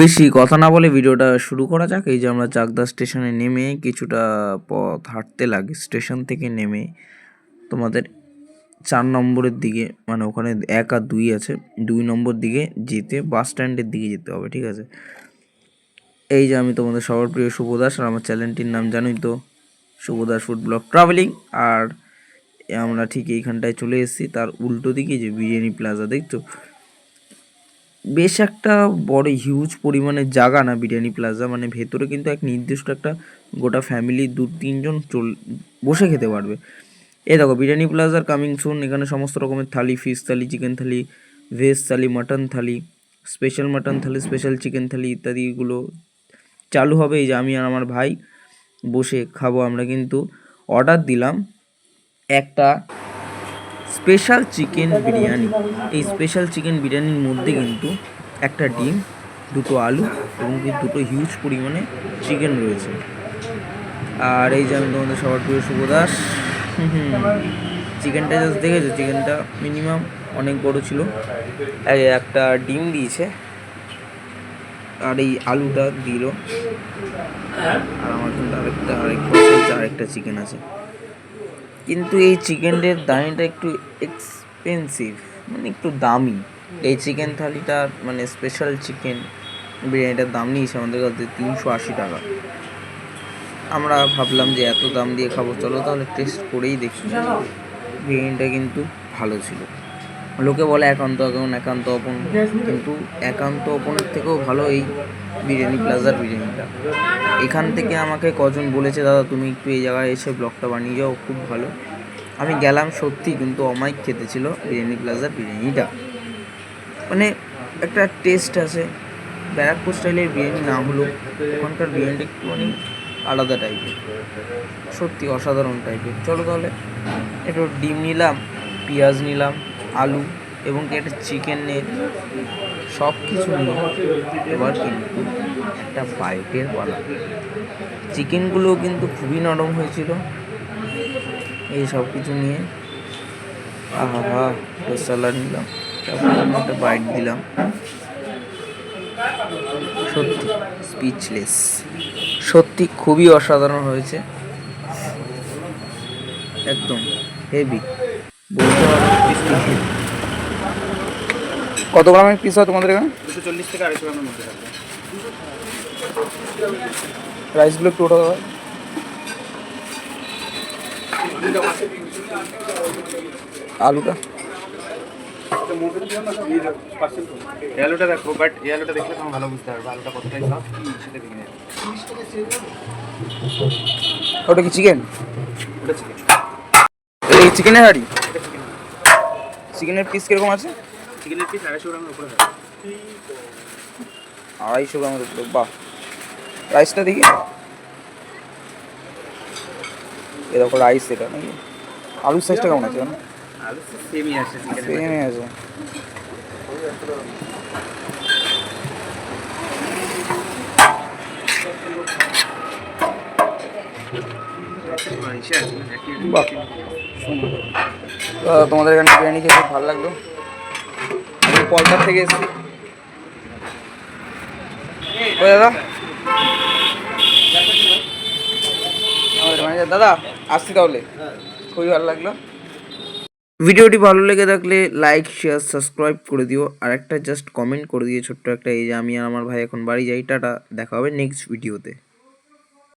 বেশি কথা না বলে ভিডিওটা শুরু করা যাক। এই যে আমরা চাকদা স্টেশনে নেমে কিছুটা পথ হাঁটতে লাগে। স্টেশন থেকে নেমে তোমাদের 4 নম্বরের দিকে, মানে ওখানে 1 আর 2 আছে, 2 নম্বর দিকে যেতে বাস স্ট্যান্ডের দিকে যেতে হবে, ঠিক আছে? এই যে আমি তোমাদের সবার প্রিয় শুভ দাস, আর আমার চ্যানেলটির নাম জানোই তো, শুভ দাস ফুড ব্লগ ট্রাভেলিং। আর আমরা ঠিক এইখানটায় চলে এসেছি, তার উল্টো দিকে যে বিরিয়ানি প্লাজা দেখছো, বেশ একটা বড় হিউজ পরিমাণের জায়গা না বিরিয়ানি প্লাজা, মানে ভেতরে কিন্তু এক নির্দিষ্ট একটা গোটা ফ্যামিলি 2-3 জন বসে খেতে পারবে। এই দেখো বিরিয়ানি প্লাজার কামিং সুন। এখানে সমস্ত রকমের থালি, ফিশ থালি, চিকেন থালি, ভেজ থালি, মাটন থালি, স্পেশাল মাটন থালি, স্পেশাল চিকেন থালি ইত্যাদিগুলো চালু হবে। এই যে আমি আর আমার ভাই বসে খাবো। আমরা কিন্তু অর্ডার দিলাম একটা স্পেশাল চিকেন বিরিয়ানি। এই স্পেশাল চিকেন বিরিয়ানির মধ্যে কিন্তু একটা ডিম, 2টো আলু এবং দুটো হিউজ পরিমাণে চিকেন রয়েছে। আর এই যে আমি তোমাদের সবার প্রিয় শুভ দাস। চিকেনটা জাস্ট দেখেছো, চিকেনটা মিনিমাম অনেক বড় ছিল। একটা ডিম দিয়েছে আর এই আলুটা দিল। আর আমার কিন্তু আরেকটা চিকেন আছে। কিন্তু এই চিকেনের দামটা একটু এক্সপেন্সিভ, মানে একটু দামি। এই চিকেন থালিটা মানে স্পেশাল চিকেন বিরিয়ানিটার দাম নিয়েছে আমাদের কাছে 380 টাকা। আমরা ভাবলাম যে এত দাম দিয়ে খাবো, চলো তাহলে টেস্ট করেই দেখি। বিরিয়ানিটা কিন্তু ভালো ছিল। লোকে বলে একান্ত অপন, কিন্তু একান্ত অপনের থেকেও ভালো এই বিরিয়ানি প্লাজার বিরিয়ানিটা। এখান থেকে আমাকে কজন বলেছে, দাদা তুমি একটু এই জায়গায় এসে ব্লগটা বানিয়ে যাও, খুব ভালো। আমি গেলাম সত্যি, কিন্তু অমায়িক খেতে ছিল বিরিয়ানি প্লাজার বিরিয়ানিটা। মানে একটা টেস্ট আছে, ব্যারাকপুর স্টাইলের বিরিয়ানি না হলেও ওখানকার বিরিয়ানিটা একটু মানে আলাদা টাইপের, সত্যি অসাধারণ টাইপের। চলো তাহলে একটু ডিম নিলাম, পেঁয়াজ নিলাম, আলু এবং একটা চিকেন নিয়ে সব কিছু নিয়ে এবার কিন্তু একটা বাইটের পালা। চিকেনগুলোও কিন্তু খুবই নরম হয়েছিল। এই সব কিছু নিয়ে আহা একটা স্যালাড নিলাম, তারপর একটা বাইট দিলাম। সত্যি স্পিচলেস, সত্যি খুবই অসাধারণ হয়েছে, একদম হেভি বলতে হবে। কত গ্রামের পিস হয় তোমাদের এখানে? 240 থেকে 250 গ্রামের মধ্যে থাকবে। রাইসগুলো একটু ওঠা হয়। আলুটা এই আলুটা দেখো, বাট এই আলুটা দেখলে তোমার ভালো বুঝতে পারবে আলুটা কতটাই সফট সেটা দেখে নেবে। ওটা কি চিকেন? ওটা চিকেন, এই চিকেনের হাঁড়ি। চিকেনের পিস কিরকম আছে? চিকেনের পিস 250 গ্রামের উপরে থাকে। 250 গ্রামের উপরে, বাহ। রাইসটা দেখি, এরকম রাইস এটা নাকি? আলুর সাইজটা কেমন আছে? আলু সেমই আছে, সেমই আছে। বাহ, তোমাদের এখানে বিরিয়ানি খেয়ে খুব ভালো লাগলো। আমি পলতার থেকে এসেছি। ও দাদা, আমাদের ম্যানেজার দাদা, আসছি তাহলে। খুবই ভালো লাগলো। ভিডিওটি ভালো লেগে থাকলে লাইক, শেয়ার, সাবস্ক্রাইব করে দিও। আর একটা জাস্ট কমেন্ট করে দিও ছোট্ট একটা। এই যে আমি আর আমার ভাই এখন বাড়ি যাই, টাটা, দেখা হবে নেক্সট ভিডিওতে।